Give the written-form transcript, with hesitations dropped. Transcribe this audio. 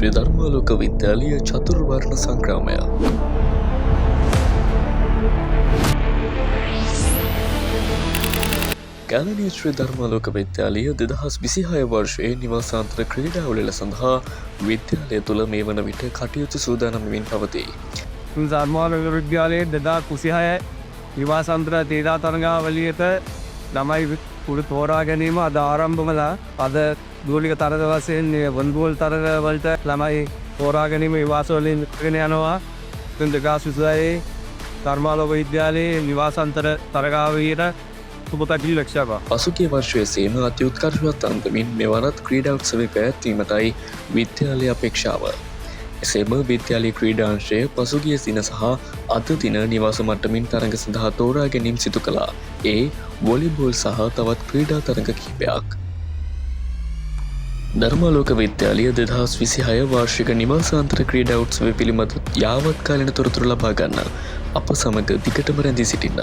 ශ්‍රී ධර්මාලෝක විද්‍යාලය චතුර්වර්ණ සංග්‍රාමය. කැලණිය ශ්‍රී ධර්මාලෝක විද්‍යාලය 2026 වර්ෂයේ නිවාසාන්තර ක්‍රීඩාවලිය සඳහා විද්‍යාලය තුළ මේ වන විට කටයුතු සූදානම්මින් පවතී. ධර්මාලෝක විද්‍යාලයේ 2026 නිවාසාන්තර ක්‍රීඩා තරගාවලියට ළමයි පුරු තෝරා ගැනීම අද ආරම්භ වුණා. අද දූලික තරග වශයෙන් වොලිබෝල් තරග වලට ළමයි තෝරා ගැනීම විවාස වලින් කරගෙන යනවා. 2026 ධර්මාලෝක විද්‍යාලයේ නිවාසාන්තර තරගාවලියට සුබපැකිලි ලක්ෂ්‍යව. පසුගිය වර්ෂයේ සේම අති උත්කර්ෂවත් අන්දමින් මෙවරත් ක්‍රීඩා උත්සවය පැවැත්වීමටයි විද්‍යාලය අපේක්ෂාව. එසේම විද්‍යාලීය ක්‍රීඩාංශය පසුගිය දින සහ අද දින නිවාස මට්ටමින් තරඟ සඳහා තෝරා ගැනීම සිදු කළා. ඒ වොලිබෝල් සහ තවත් ක්‍රීඩා තරඟ කිහිපයක්. ධර්මාලෝක විද්‍යාලය 2026 වාර්ෂික නිවාසාන්තර ක්‍රීඩා උත්සවය පිළිබඳ යාවත්කාලින තොරතුරු ලබා ගන්න අප සමග දිගටම රැඳී සිටින්න.